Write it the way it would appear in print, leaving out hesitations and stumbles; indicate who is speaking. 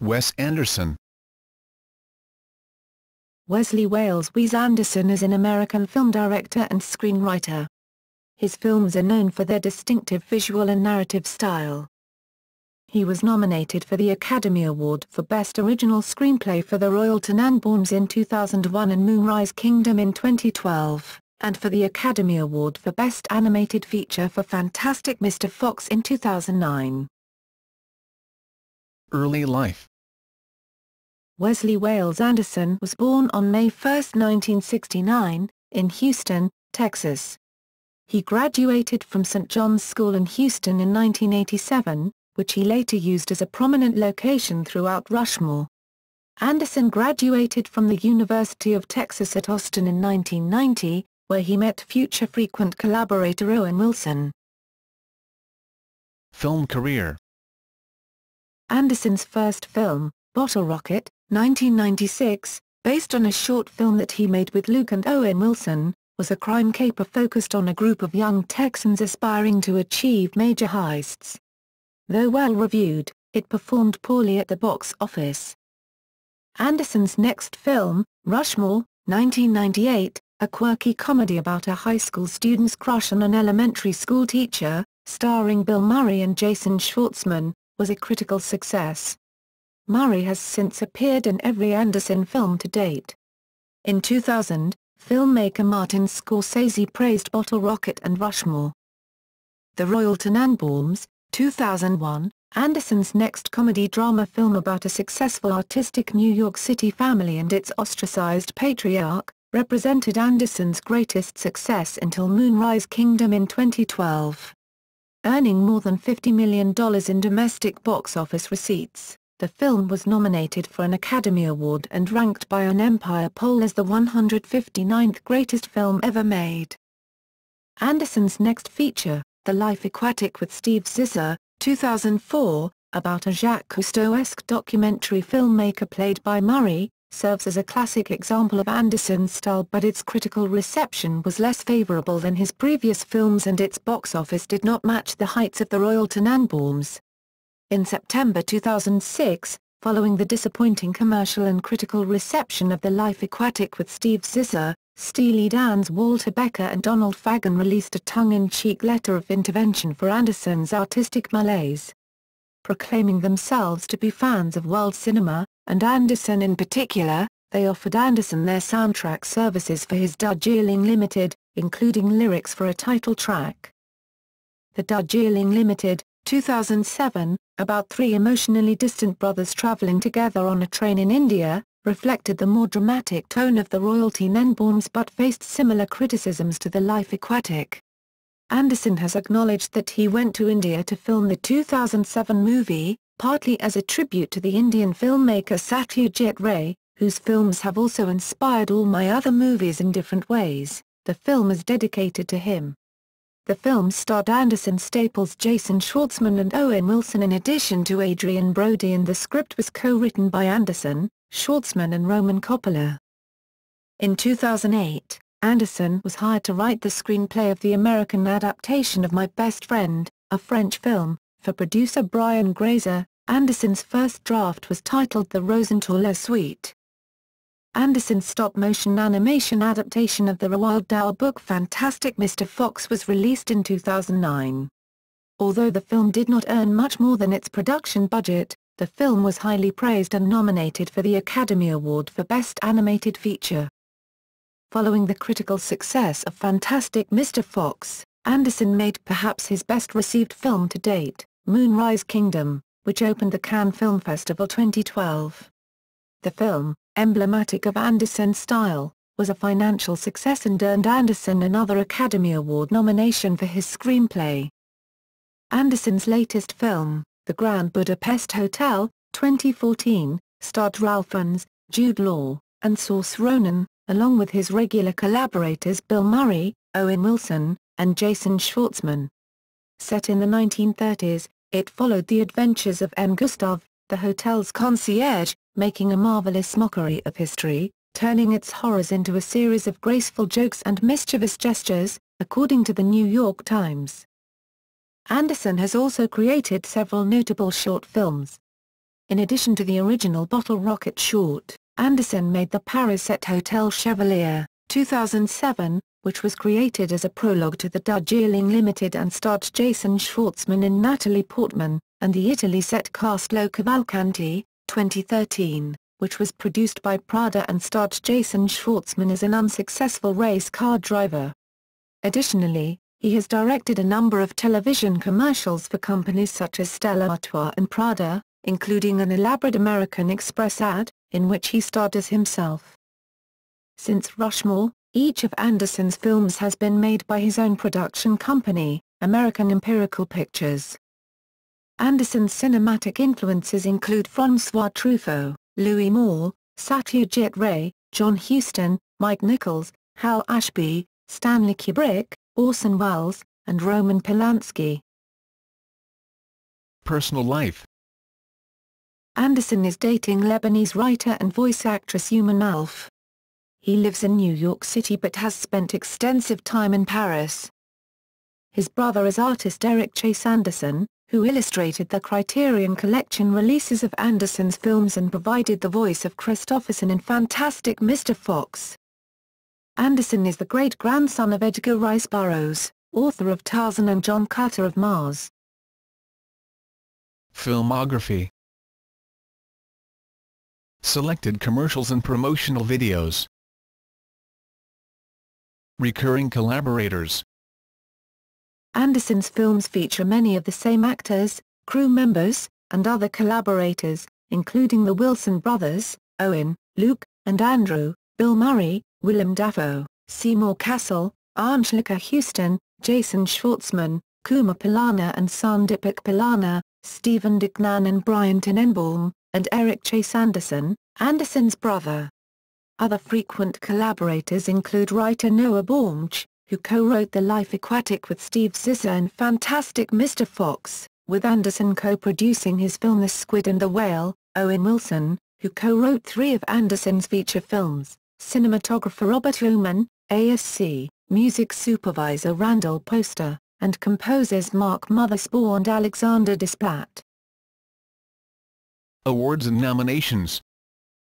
Speaker 1: Wes Anderson.
Speaker 2: Wesley Wales. Wes Anderson is an American film director and screenwriter. His films are known for their distinctive visual and narrative style. He was nominated for the Academy Award for Best Original Screenplay for The Royal Tenenbaums in 2001 and Moonrise Kingdom in 2012, and for the Academy Award for Best Animated Feature for Fantastic Mr. Fox in 2009.
Speaker 1: Early life.
Speaker 2: Wesley Wales Anderson was born on May 1, 1969, in Houston, Texas. He graduated from St. John's School in Houston in 1987, which he later used as a prominent location throughout Rushmore. Anderson graduated from the University of Texas at Austin in 1990, where he met future frequent collaborator Owen Wilson.
Speaker 1: Film career.
Speaker 2: Anderson's first film, Bottle Rocket, 1996, based on a short film that he made with Luke and Owen Wilson, was a crime caper focused on a group of young Texans aspiring to achieve major heists. Though well-reviewed, it performed poorly at the box office. Anderson's next film, Rushmore, 1998, a quirky comedy about a high school student's crush on an elementary school teacher, starring Bill Murray and Jason Schwartzman, was a critical success. Murray has since appeared in every Anderson film to date. In 2000, filmmaker Martin Scorsese praised Bottle Rocket and Rushmore. The Royal Tenenbaums, 2001, Anderson's next comedy-drama film about a successful artistic New York City family and its ostracized patriarch, represented Anderson's greatest success until Moonrise Kingdom in 2012. Earning more than $50 million in domestic box office receipts, the film was nominated for an Academy Award and ranked by an Empire poll as the 159th greatest film ever made. Anderson's next feature, The Life Aquatic with Steve Zissou, 2004, about a Jacques Cousteau-esque documentary filmmaker played by Murray, serves as a classic example of Anderson's style, but its critical reception was less favorable than his previous films and its box office did not match the heights of The Royal Tenenbaums. In September 2006, following the disappointing commercial and critical reception of The Life Aquatic with Steve Zissou, Steely Dan's Walter Becker and Donald Fagen released a tongue-in-cheek letter of intervention for Anderson's artistic malaise. Proclaiming themselves to be fans of world cinema, and Anderson in particular, they offered Anderson their soundtrack services for his Darjeeling Limited, including lyrics for a title track. The Darjeeling Limited, 2007, about three emotionally distant brothers traveling together on a train in India, reflected the more dramatic tone of the Royal Tenenbaums but faced similar criticisms to The Life Aquatic. Anderson has acknowledged that he went to India to film the 2007 movie, partly as a tribute to the Indian filmmaker Satyajit Ray, whose films have also inspired all my other movies in different ways. The film is dedicated to him. The film starred Anderson staples Jason Schwartzman and Owen Wilson in addition to Adrian Brody, and the script was co-written by Anderson, Schwartzman and Roman Coppola. In 2008, Anderson was hired to write the screenplay of the American adaptation of My Best Friend, a French film, for producer Brian Grazer. Anderson's first draft was titled The Rosenthal Suite. Anderson's stop-motion animation adaptation of the Roald Dahl book Fantastic Mr. Fox was released in 2009. Although the film did not earn much more than its production budget, the film was highly praised and nominated for the Academy Award for Best Animated Feature. Following the critical success of Fantastic Mr. Fox, Anderson made perhaps his best-received film to date, Moonrise Kingdom, which opened the Cannes Film Festival 2012. The film, emblematic of Anderson's style, was a financial success and earned Anderson another Academy Award nomination for his screenplay. Anderson's latest film, The Grand Budapest Hotel, 2014, starred Ralph Fiennes, Jude Law, and Saoirse Ronan, along with his regular collaborators Bill Murray, Owen Wilson, and Jason Schwartzman. Set in the 1930s, it followed the adventures of M. Gustav, the hotel's concierge, making a marvelous mockery of history, turning its horrors into a series of graceful jokes and mischievous gestures, according to the New York Times. Anderson has also created several notable short films. In addition to the original Bottle Rocket short, Anderson made the Paris set Hotel Chevalier, 2007, which was created as a prologue to the Darjeeling Limited and starred Jason Schwartzman and Natalie Portman, and the Italy set Castelao Cavalcanti, 2013, which was produced by Prada and starred Jason Schwartzman as an unsuccessful race car driver. Additionally, he has directed a number of television commercials for companies such as Stella Artois and Prada, including an elaborate American Express ad, in which he starred as himself. Since Rushmore, each of Anderson's films has been made by his own production company, American Empirical Pictures. Anderson's cinematic influences include François Truffaut, Louis Malle, Satyajit Ray, John Huston, Mike Nichols, Hal Ashby, Stanley Kubrick, Orson Welles, and Roman Polanski.
Speaker 1: Personal life.
Speaker 2: Anderson is dating Lebanese writer and voice actress Yuman Alf. He lives in New York City but has spent extensive time in Paris. His brother is artist Eric Chase Anderson, who illustrated the Criterion Collection releases of Anderson's films and provided the voice of Christopherson in Fantastic Mr. Fox. Anderson is the great-grandson of Edgar Rice Burroughs, author of Tarzan and John Carter of Mars.
Speaker 1: Filmography. Selected commercials and promotional videos. Recurring collaborators.
Speaker 2: Anderson's films feature many of the same actors, crew members, and other collaborators, including the Wilson brothers, Owen, Luke, and Andrew, Bill Murray, Willem Dafoe, Seymour Cassel, Angelica Houston, Jason Schwartzman, Kuma Pilana and Sandipik Pilana, Stephen Dignan and Brian Tenenbaum, and Eric Chase Anderson, Anderson's brother. Other frequent collaborators include writer Noah Baumbach, who co-wrote The Life Aquatic with Steve Zissou and Fantastic Mr. Fox, with Anderson co-producing his film The Squid and the Whale, Owen Wilson, who co-wrote 3 of Anderson's feature films, cinematographer Robert Oman, ASC, music supervisor Randall Poster, and composers Mark Mothersbaugh and Alexander Desplat.
Speaker 1: Awards and nominations.